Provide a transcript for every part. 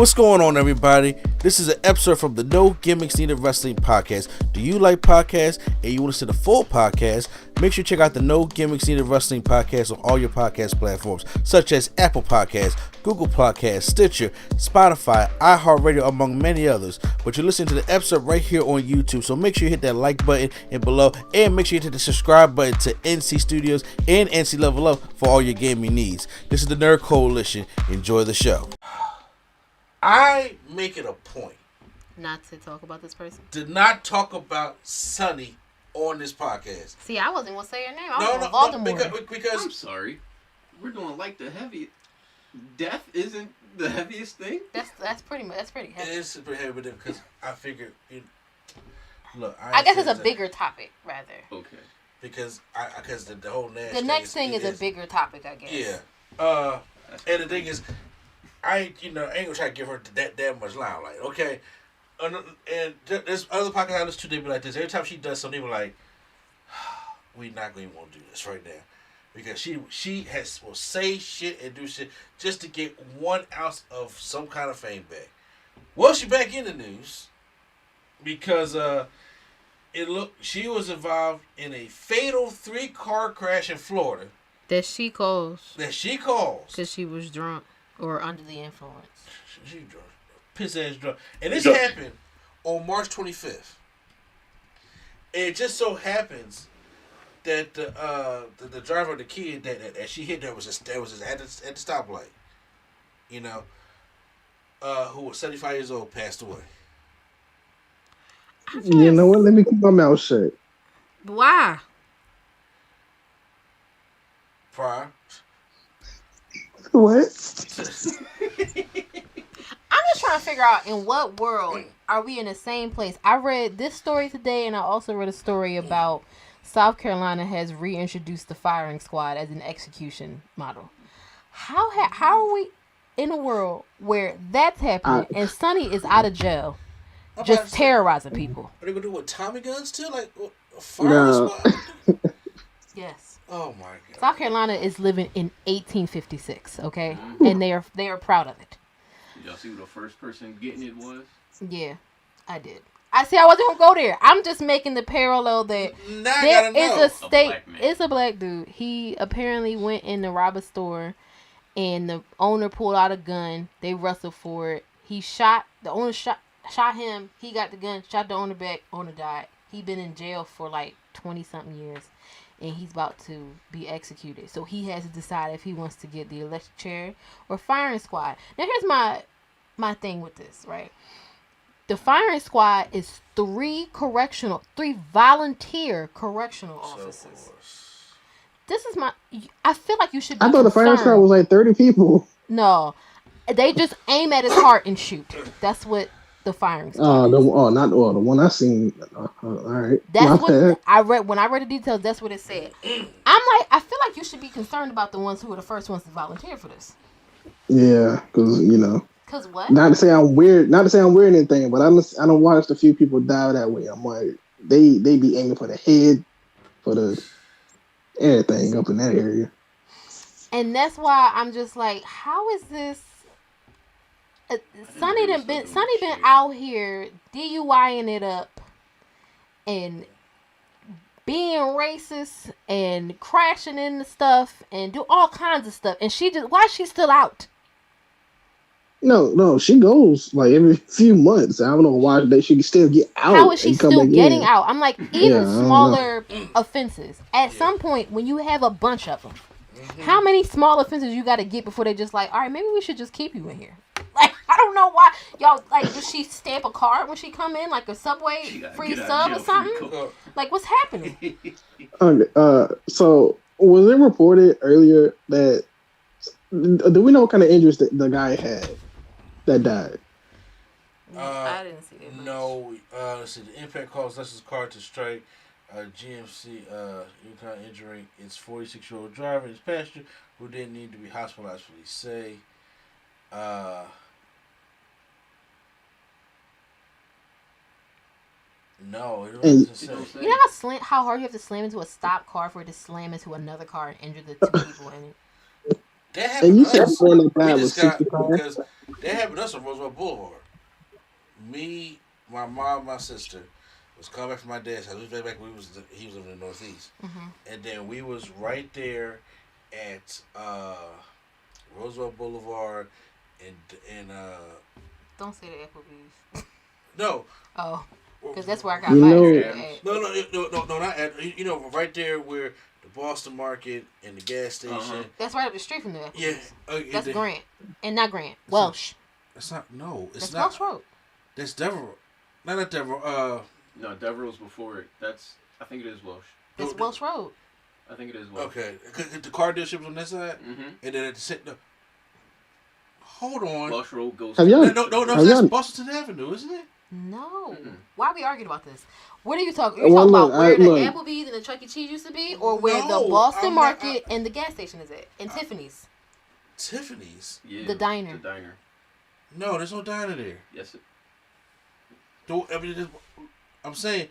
What's going on, everybody? This is an episode from the No Gimmicks Needed Wrestling podcast. Do you like podcasts and you want to see the full podcast? Make sure you check out the No Gimmicks Needed Wrestling podcast on all your podcast platforms, such as Apple Podcasts, Google Podcasts, Stitcher, Spotify, iHeartRadio, among many others. But you're listening to the episode right here on YouTube, so make sure you hit that like button and below, and make sure you hit the subscribe button to NC Studios and NC Level Up for all your gaming needs. This is the Nerd Coalition. Enjoy the show. I make it a point not to talk about this person. To not talk about Sunny on this podcast. See, I wasn't gonna say her name. No, because I'm sorry. We're doing like the heavy. Death isn't the heaviest thing. That's pretty heavy. It is pretty heavy because I figured. Look, I guess it's a bigger topipic rather. Okay. Because the whole nasty. The next thing is a bigger topic, I guess. Yeah. And the thing is, I ain't gonna try to give her that much limelight, okay? And there's other podcasts I listen to, they be like this. Every time she does something, they be like, we not going to want to do this right now. Because she will say shit and do shit just to get 1 ounce of some kind of fame back. Well, she back in the news because she was involved in a fatal 3-car crash in Florida. That she calls. Because she was drunk. Or under the influence. She drunk. Piss ass drunk. And this happened on March 25th. And it just so happens that the driver of the kid that she hit that was at the stoplight. Who was 75 years old, passed away. You know what? Let me keep my mouth shut. Why? Prior. What? I'm just trying to figure out in what world are we in the same place. I read this story today, and I also read a story about South Carolina has reintroduced the firing squad as an execution model. How are we in a world where that's happening and Sonny is out of jail, just terrorizing people? Are they gonna do with Tommy guns too? Like a firing squad? Yes. Oh my God! South Carolina is living in 1856, okay, and they are proud of it. Did y'all see who the first person getting it was? Yeah, I did. I wasn't gonna go there. I'm just making the parallel that there is a state. It's a black dude. He apparently went in to rob a store, and the owner pulled out a gun. They wrestled for it. The owner shot him. He got the gun. Shot the owner back. Owner died. He been in jail for like 20-something years. And he's about to be executed. So he has to decide if he wants to get the electric chair or firing squad. Now here's my thing with this, right? The firing squad is 3 volunteer correctional officers. This is I feel like you should be I thought the firing squad was like 30 people. No. They just aim at his heart and shoot. That's what the firing squad. The one I seen. All right. That's what I read when I read the details. That's what it said. I feel like you should be concerned about the ones who were the first ones to volunteer for this. Yeah, because Because what? Not to say I'm weird anything, but I don't watch the few people die that way. I'm like they be aiming for the head, for the everything up in that area. And that's why I'm just like, how is this? Sonny been out here DUIing it up and being racist and crashing into stuff and do all kinds of stuff. And why is she still out? No, she goes like every few months. I don't know why she can still get out. How is she still getting out? I'm like, even smaller offenses. At some point, when you have a bunch of them, how many small offenses you got to get before they just like, all right, maybe we should just keep you in here. Like, I don't know why y'all like. Does she stamp a card when she come in, like a Subway free sub or something? Like, what's happening? So was it reported earlier that do we know what kind of injuries the guy had that died? I didn't see that. No. Let's see. The impact caused Lester's car to strike GMC. Injuring its 46-year-old driver and his passenger, who didn't need to be hospitalized. Police say. No, it doesn't say. You know how hard you have to slam into a stopped car for it to slam into another car and injure the 2 people in it? That happened. And you said before the guy was 65. Because That happened to us on Roosevelt Boulevard. Me, my mom, my sister was coming back from my dad's house. We was back when he was living in the Northeast. And then we was right there at Roosevelt Boulevard and Don't say the Applebee's. No. Oh. Because that's where I got mine. No, not at, you know, right there where the Boston Market and the gas station. That's right up the street from there. Yeah. That's Grant. And not Grant. Welsh. That's not, no. It's that's not. Welsh Road. That's Devereux. Not Devereux. No, Devereux was before it. I think it is Welsh. It's Welsh Road. I think it is Welsh. Okay. The car dealership was on that side? And then at the center. Hold on. Welsh Road goes. No, that's Boston Avenue, isn't it? No. Why are we arguing about this? What are you talking? Are you talking about where the Applebee's and the Chuck E. Cheese used to be, or where the Boston Market and the gas station is at, and Tiffany's? Tiffany's. Yeah. The diner. The diner. No, there's no diner there. Yes. I'm saying.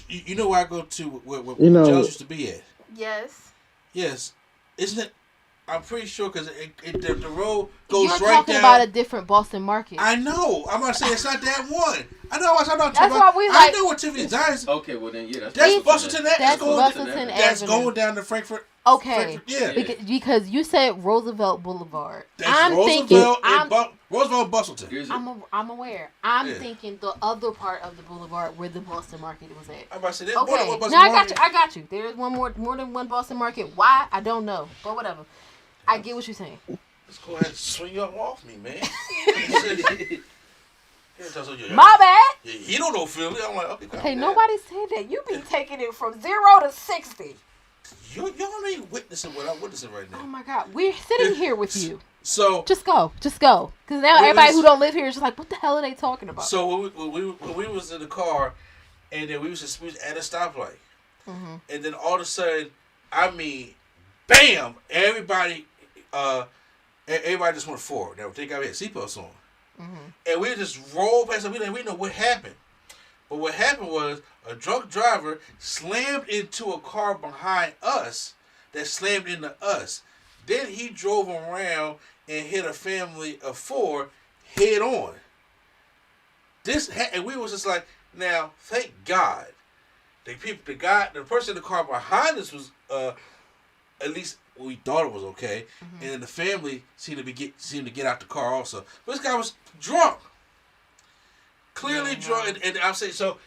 You know where I go to where Joe's used to be at. Yes. Yes. Isn't it? I'm pretty sure because the road goes right down. You're talking about a different Boston Market. I know. I'm not saying it's not that one. I know. I'm not talking about. I know what Tiffany's Diner is. Okay, well then, yeah, that's Bustleton. That's Bustleton Avenue. That's going down to Frankfurt. Okay. Frankfurt, yeah. Because you said Roosevelt Boulevard. That's Roosevelt Bustleton. I'm aware. I'm thinking the other part of the boulevard where the Boston Market was at. I'm about to say that. Okay. I got you. There's more than one Boston Market. Why? I don't know. But whatever. I get what you're saying. Let's go ahead and swing you off me, man. My bad. You don't know Philly. I'm like, okay. Hey, nobody said that. You be taking it from 0 to 60. Y'all ain't witnessing what I'm witnessing right now. Oh my God, we're sitting here with you. So just go. Because now everybody who don't live here is just like, what the hell are they talking about? So when we was in the car, and then we was at a stoplight, and then all of a sudden, I mean, bam! Everybody just went forward. Now they got their seatbelts on, and we just rolled past. We didn't know what happened, but what happened was a drunk driver slammed into a car behind us that slammed into us. Then he drove around and hit a family of 4 head on. And we was just like, now, thank God, the person in the car behind us was at least we thought it was okay, and then the family seemed to get out the car also. But this guy was drunk, clearly drunk, and I'm saying so.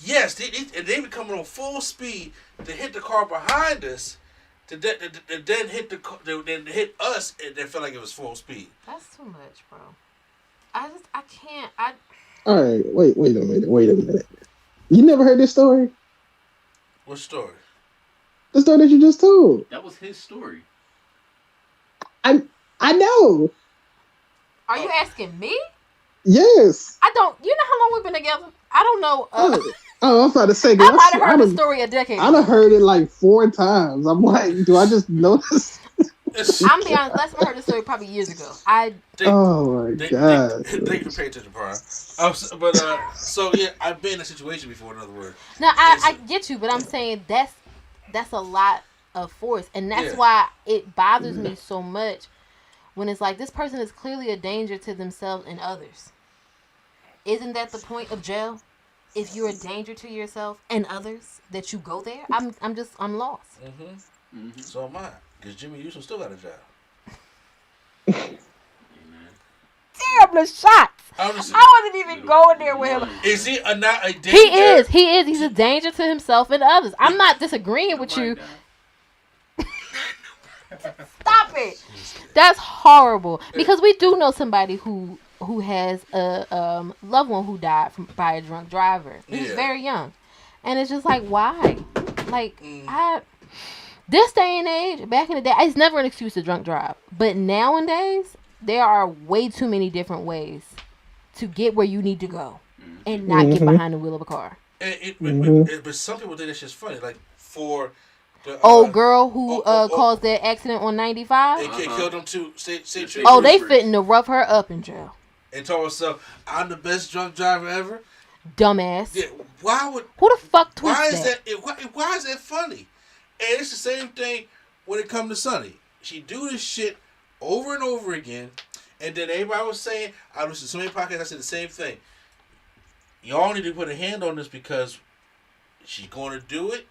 Yes, they were coming on full speed to hit the car behind us, to then hit us, and they felt like it was full speed. That's too much, bro. I can't. All right, wait a minute. You never heard this story? What story? The story that you just told. That was his story. I know. Are you asking me? Yes. I don't. You know how long we've been together? I don't know. I'm about to say. I might have heard the story a decade ago. I done heard it like 4 times. I'm like, do I just know this? I'm be honest. Last time I heard the story probably years ago. Oh my God. Thank you for paying attention, Brian. So yeah, I've been in a situation before. In other words. No, I get you, but I'm saying that's a lot of force, and that's why it bothers me so much when it's like this person is clearly a danger to themselves and others. Isn't that the point of jail? If you're a danger to yourself and others, that you go there. I'm lost. So am I, because Jimmy Uso still got a job. Damn the shots! I wasn't even going there with him. Is he not a danger? He is. He's a danger to himself and others. I'm not disagreeing with you. Stop it! That's horrible. Because we do know somebody who has a loved one who died by a drunk driver. He's very young, and it's just like, why? Like this day and age, back in the day, it's never an excuse to drunk drive. But nowadays, there are way too many different ways to get where you need to go and not get behind the wheel of a car. But some people think it's just funny, like for. The old girl who caused that accident on 95. They killed them too. State Troopers. Oh, they fitting to rough her up in jail. And told herself, "I'm the best drunk driver ever." Dumbass. Yeah. Who the fuck tweets that? Why is that funny? And it's the same thing when it comes to Sonny. She do this shit over and over again, And then everybody was saying, I listened to so many podcasts, I said the same thing. Y'all need to put a hand on this because she's going to do it,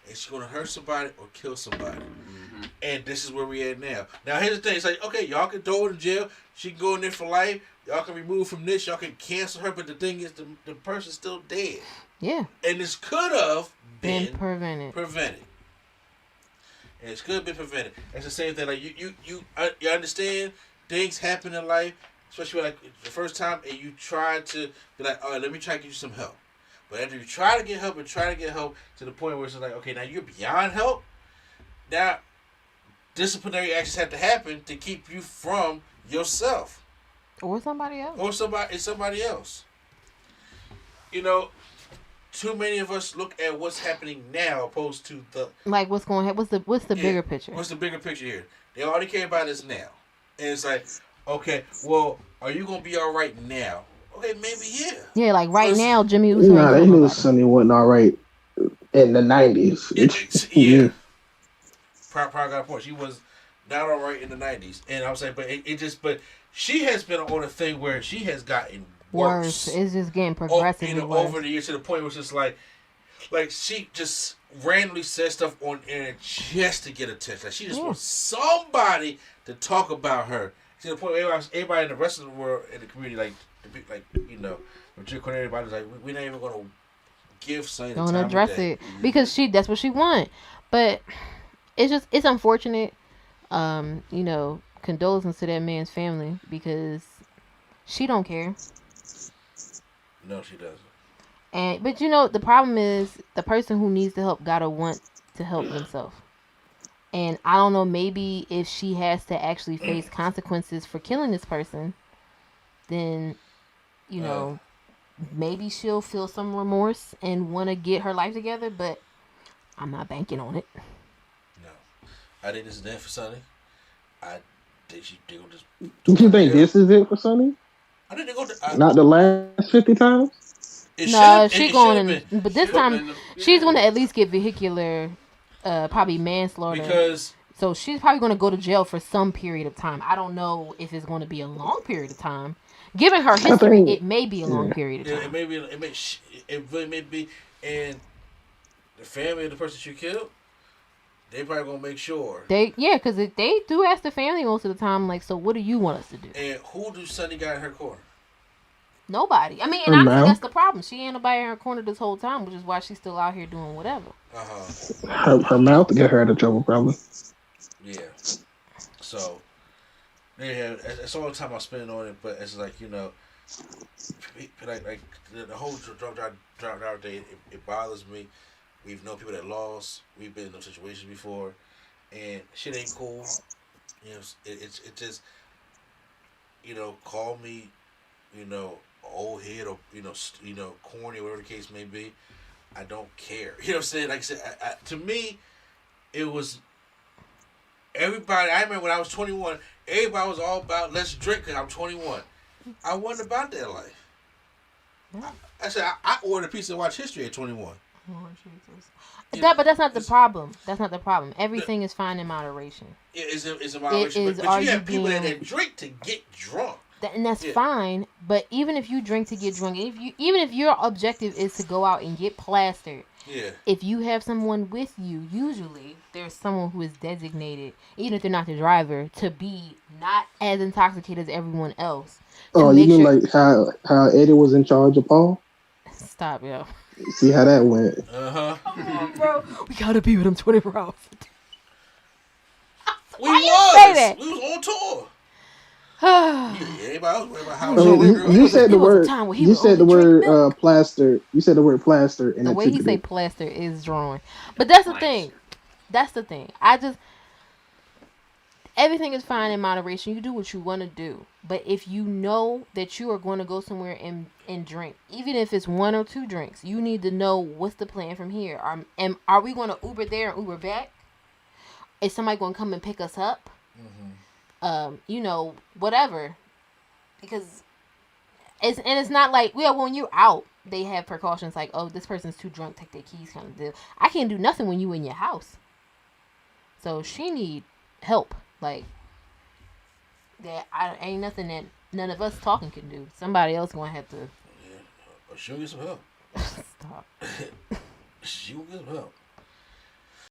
and she's going to hurt somebody or kill somebody. Mm-hmm. And this is where we at now. Now, here's the thing. It's like, okay, y'all can throw her in jail. She can go in there for life. Y'all can remove from this. Y'all can cancel her. But the thing is, the person's still dead. Yeah. And this could have been prevented. And it could have been prevented. It's the same thing. Like, you understand things happen in life, especially like the first time, and you try to be like, all right, let me try to get you some help. But after you try to get help to the point where it's like, okay, now you're beyond help. Now, disciplinary actions have to happen to keep you from yourself. Or somebody else. Or somebody else. You know, too many of us look at what's happening now opposed to the... Like, what's going on? What's the bigger picture? What's the bigger picture here? They already care about us now. And it's like, okay, well, are you going to be all right now? Okay, maybe, yeah. Yeah, like right now, Jimmy Uso. Nah, they knew Sonny wasn't all right in the 90s. Yeah. Probably got a point. She was not all right in the 90s. And I was saying, but she has been on a thing where she has gotten worse. It's just getting progressively worse. Over the years to the point where it's just like she just randomly says stuff on air just to get attention. Like she just wants somebody to talk about her. To the point where everybody in the rest of the world, in the community, everybody's like, we're not even going to give Sonny the time. Don't address it. Because that's what she wants. But it's unfortunate. Condolences to that man's family because she don't care. No, she doesn't. But the problem is the person who needs the help gotta want to help themselves. And I don't know, maybe if she has to actually face consequences for killing this person, then, maybe she'll feel some remorse and want to get her life together, but I'm not banking on it. No. I think this is it for Sonny. I think they're going to just... You think this is it for Sonny? I think they're going to... Not the last 50 times? No, she's going in... But this time, she's going to at least get vehicular... probably manslaughter. So she's probably going to go to jail for some period of time. I don't know if it's going to be a long period of time. Given her history, it may be a long period of time. It really may be. And the family of the person she killed, they probably going to make sure. Because they do ask the family most of the time, like, so what do you want us to do? And who do Sonny got in her corner? Nobody. I mean, and honestly, that's the problem. She ain't nobody in her corner this whole time, which is why she's still out here doing whatever. Her mouth to get her out of trouble, probably. Yeah. So, that's all the time I spend on it, but it's like, like the whole drug driver thing, it bothers me. We've known people that lost. We've been in those situations before, and shit ain't cool. It's just, call me, old head or corny or whatever the case may be. I don't care. You know what I'm saying? Like I said, to me, it was everybody. I remember when I was 21, everybody was all about let's drink because I'm 21. I wasn't about that life. Yeah. I said I ordered a piece of Watch History at 21. But that's not the problem. That's not the problem. Everything is fine in moderation. It's in moderation. But you have people that drink to get drunk. And that's fine, but even if you drink to get drunk, even if your objective is to go out and get plastered, if you have someone with you, usually there's someone who is designated, even if they're not the driver, to be not as intoxicated as everyone else. Oh, you mean like how Eddie was in charge of Paul? Stop, yo. See how that went? Bro, we gotta be with him 24 hours. We was on tour. You said the word. You said the word plaster. You said the word plaster. The way he say plaster is drawing, but that's the thing. That's the thing. Everything is fine in moderation. You do what you want to do, but if you know that you are going to go somewhere and drink, even if it's 1 or 2 drinks, you need to know what's the plan from here. Are we going to Uber there and Uber back? Is somebody going to come and pick us up? Whatever, because it's not like when you're out, they have precautions like, oh, this person's too drunk, take their keys, kind of deal. I can't do nothing when you in your house, so she need help. Like, that ain't nothing that none of us talking can do. Somebody else gonna have to. Yeah, she'll get some help. Stop. She will get some help.